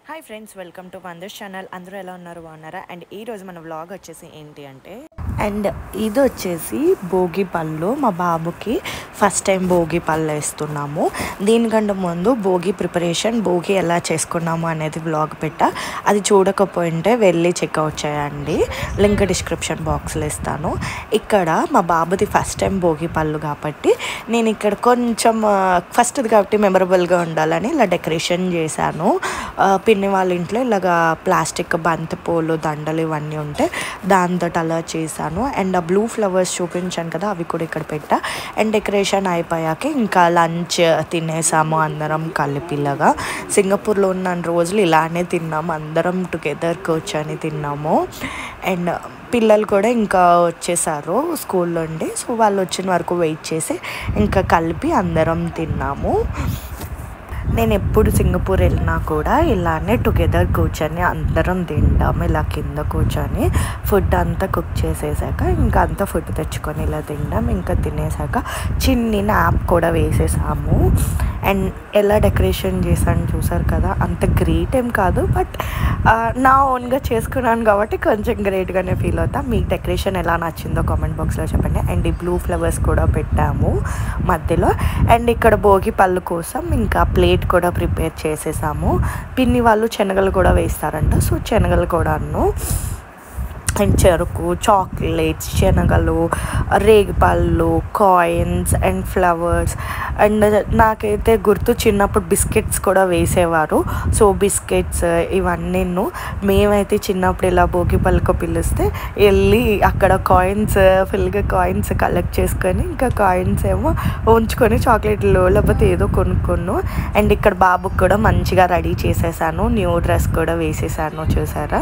Hi friends, welcome to Wonders channel. అందరూ ఎలా ఉన్నారు, బాగున్నారా? అండ్ ఈరోజు మన వ్లాగ్ వచ్చేసి ఏంటి అంటే, అండ్ ఇది వచ్చేసి భోగి పళ్ళు. మా బాబుకి ఫస్ట్ టైం భోగి పళ్ళు వేస్తున్నాము. దీనికంటే ముందు భోగి ప్రిపరేషన్, భోగి ఎలా చేసుకున్నాము అనేది వ్లాగ్ పెట్టా. అది చూడకపోయింటే వెళ్ళి చెక్అవుట్ చేయండి, లింక్ డిస్క్రిప్షన్ బాక్స్లో ఇస్తాను. ఇక్కడ మా బాబుది ఫస్ట్ టైం భోగి పళ్ళు కాబట్టి నేను ఇక్కడ కొంచెం ఫస్ట్ది కాబట్టి మెమరబుల్గా ఉండాలని ఇలా డెకరేషన్ చేశాను. పిన్ని వాళ్ళ ఇంట్లో ఇలాగా ప్లాస్టిక్ బంతి పూలు దండలు ఇవన్నీ ఉంటే దాంతో అలా చేశాను. అండ్ ఆ బ్లూ ఫ్లవర్స్ చూపించాను కదా, అవి కూడా ఇక్కడ పెట్టా. అండ్ డెకరేషన్ అయిపోయాక ఇంకా లంచ్ తినేసాము అందరం కలిపిలాగా. సింగపూర్లో ఉన్న రోజులు ఇలానే తిన్నాము, అందరం టుగెదర్ కూర్చొని తిన్నాము. అండ్ పిల్లలు కూడా ఇంకా వచ్చేసారు స్కూల్ నుండి, సో వాళ్ళు వచ్చిన వరకు వెయిట్ చేసి ఇంకా కలిపి అందరం తిన్నాము. నేను ఎప్పుడు సింగపూర్ వెళ్ళినా కూడా ఇలానే టుగెదర్ కూర్చొని అందరం తింటాము. ఇలా కింద కూర్చొని ఫుడ్ అంతా కుక్ చేసేసాక ఇంకా అంతా ఫుడ్ తెచ్చుకొని ఇలా తింటాం. ఇంకా తినేసాక చిన్ని యాప్ కూడా వేసేసాము. అండ్ ఎలా డెకరేషన్ చేశాను చూసారు కదా, అంత గ్రేట్ ఏం కాదు, బట్ నా ఓన్గా చేసుకున్నాను కాబట్టి కొంచెం గ్రేట్గానే ఫీల్ అవుతా. మీకు డెకరేషన్ ఎలా నచ్చిందో కామెంట్ బాక్స్లో చెప్పండి. అండ్ ఈ బ్లూ ఫ్లవర్స్ కూడా పెట్టాము మధ్యలో. అండ్ ఇక్కడ భోగి పళ్ళు కోసం ఇంకా ప్లేట్ కూడా ప్రిపేర్ చేసేసాము. పిన్ని వాళ్ళు శనగలు కూడా వేస్తారంట, సో శనగలు కూడాను. అండ్ చెరుకు, చాక్లెట్స్, శనగలు, రేగిపళ్ళు, కాయిన్స్ అండ్ ఫ్లవర్స్. అండ్ నాకైతే గుర్తు చిన్నప్పుడు బిస్కెట్స్ కూడా వేసేవారు. సో బిస్కెట్స్ ఇవన్నీ మేమైతే చిన్నప్పుడు ఇలా భోగి పళ్ళకు పిలిస్తే వెళ్ళి అక్కడ కాయిన్స్ ఫుల్గా కాయిన్స్ కలెక్ట్ చేసుకొని ఇంకా కాయిన్స్ ఏమో ఉంచుకొని చాక్లెట్లు లేకపోతే ఏదో కొనుక్కొను. అండ్ ఇక్కడ బాబుకి కూడా మంచిగా రెడీ చేసేసాను, న్యూ డ్రెస్ కూడా వేసేసాను చూసారా.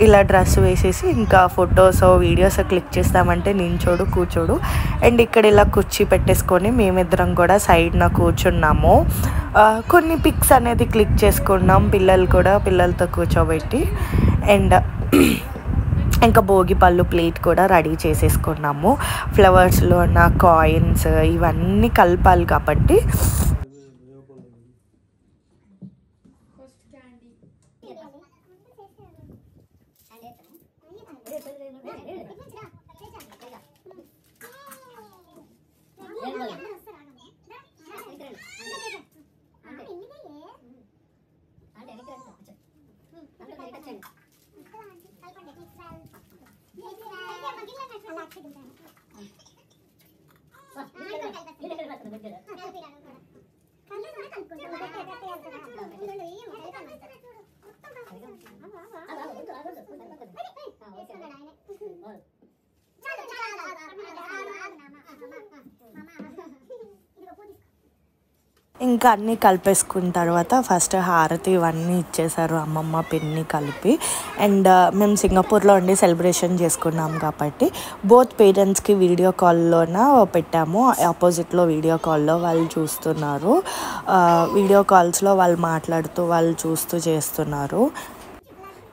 ఇలా డ్రెస్ వేసేసి ఇంకా ఫొటోస్ వీడియోస్ క్లిక్ చేస్తామంటే నించోడు కూర్చోడు. అండ్ ఇక్కడ ఇలా కుర్చీ పెట్టేసుకొని మేమిద్దరం కూడా సైడ్న కూర్చున్నాము. కొన్ని పిక్స్ అనేది క్లిక్ చేసుకున్నాం, పిల్లలు కూడా పిల్లలతో కూర్చోబెట్టి. అండ్ ఇంకా భోగి పళ్ళు ప్లేట్ కూడా రెడీ చేసేసుకున్నాము. ఫ్లవర్స్లో నా కాయిన్స్ ఇవన్నీ కలపాలి కాబట్టి ఇంకా అన్నీ కలిపేసుకున్న తర్వాత ఫస్ట్ హారతి ఇవన్నీ ఇచ్చేసారు అమ్మమ్మ పిన్ని కలిపి. అండ్ మేము సింగపూర్లో ఉండి సెలబ్రేషన్ చేసుకున్నాం కాబట్టి బోత్ పేరెంట్స్కి వీడియో కాల్లోన పెట్టాము. ఆపోజిట్లో వీడియో కాల్లో వాళ్ళు చూస్తున్నారు, వీడియో కాల్స్లో వాళ్ళు మాట్లాడుతూ వాళ్ళు చూస్తూ చేస్తున్నారు.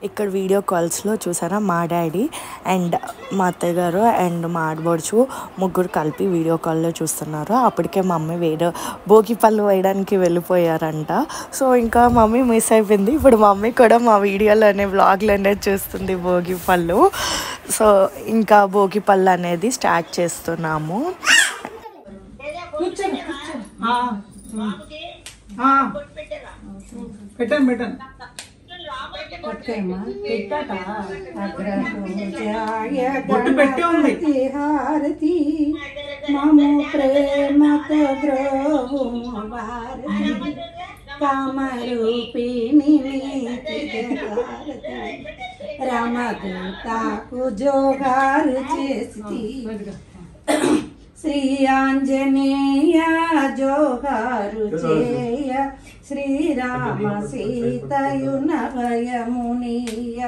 ఇక్కడ వీడియో కాల్స్లో చూసారా మా డాడీ అండ్ మా అత్తయ్య గారు అండ్ మా ఆడబడుచు ముగ్గురు కలిపి వీడియో కాల్లో చూస్తున్నారు. అప్పటికే మమ్మీ వేరే భోగి పళ్ళు వేయడానికి వెళ్ళిపోయారంట. సో ఇంకా మమ్మీ మిస్ అయిపోయింది. ఇప్పుడు మమ్మీ కూడా మా వీడియోలోనే వ్లాగ్లోనే చూస్తుంది భోగి పళ్ళు. సో ఇంకా భోగి పళ్ళు అనేది స్టార్ట్ చేస్తున్నాము. హారతి మము ప్రేమతో ద్రోహము భారతి కామరూపిణి రామదూతకు జోహారు చేసి శ్రీ ఆంజనేయ జోహారు చేయ శ్రీరామ సీతయున భయమునీయ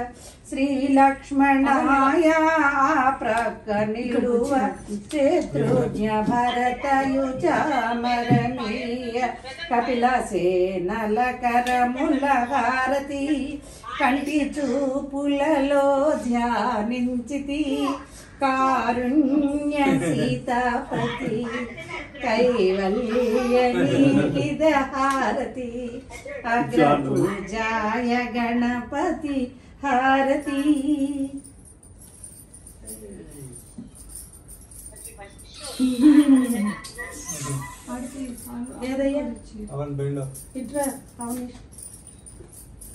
శ్రీ లక్ష్మణాయ ప్రక్క నిలువ శత్రుజ్ఞ భరతయుజ మరణీయ కపిల సేనల కరముల హారతి కంటి చూపులలో ధ్యానించితి కారుణ్య Sitapati कैवल्यनीकिद हारती अग्रपूजाय Ganpati हारती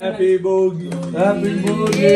Happy Bogi. Happy Bogi.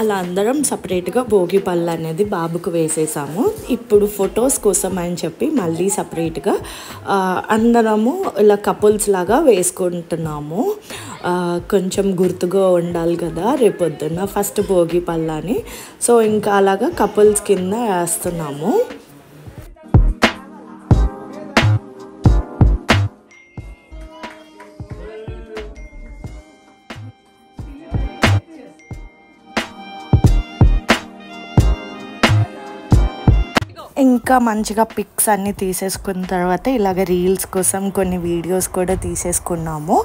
అలా అందరం సపరేట్గా భోగి పళ్ళు అనేది బాబుకు వేసేసాము. ఇప్పుడు ఫొటోస్ కోసం అని చెప్పి మళ్ళీ సపరేట్గా అందరము ఇలా కపుల్స్ లాగా వేసుకుంటున్నాము. కొంచెం గుర్తుగా ఉండాలి కదా రేపొద్దున్న ఫస్ట్ భోగి పళ్ళు అని. సో ఇంకా అలాగా కపుల్స్ కింద వేస్తున్నాము. ఇంకా మంచిగా పిక్స్ అన్నీ తీసేసుకున్న తర్వాత ఇలాగ రీల్స్ కోసం కొన్ని వీడియోస్ కూడా తీసేసుకున్నాము.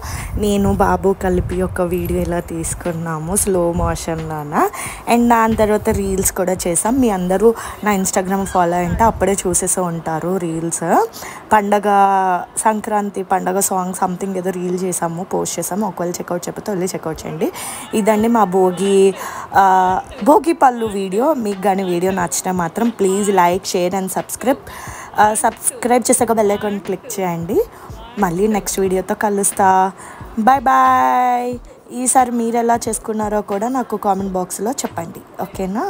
నేను బాబు కలిపి ఒక వీడియో ఇలా తీసుకున్నాము స్లో మోషన్లోన. అండ్ దాని తర్వాత రీల్స్ కూడా చేసాం. మీ అందరూ నా ఇన్స్టాగ్రామ్ ఫాలో అంటే అప్పుడే చూసేసి ఉంటారు రీల్స్. పండగ సంక్రాంతి పండగ సాంగ్ సంథింగ్ ఏదో రీల్ చేసాము, పోస్ట్ చేసాము. ఒకవేళ చెక్అవుట్ చెప్పితే వెళ్ళి చెక్అవుట్ చేయండి. ఇదండి మా భోగి పళ్ళు వీడియో. మీకు కానీ వీడియో నచ్చితే మాత్రం please like, share and subscribe చేసాక బెల్ ఐకాన్ క్లిక్ చేయండి. మళ్ళీ నెక్స్ట్ వీడియోతో కలుస్తా. Bye bye. ఈసారి మీరు ఎలా చేసుకున్నారో కూడా నాకు కామెంట్ బాక్స్లో చెప్పండి. ఓకేనా?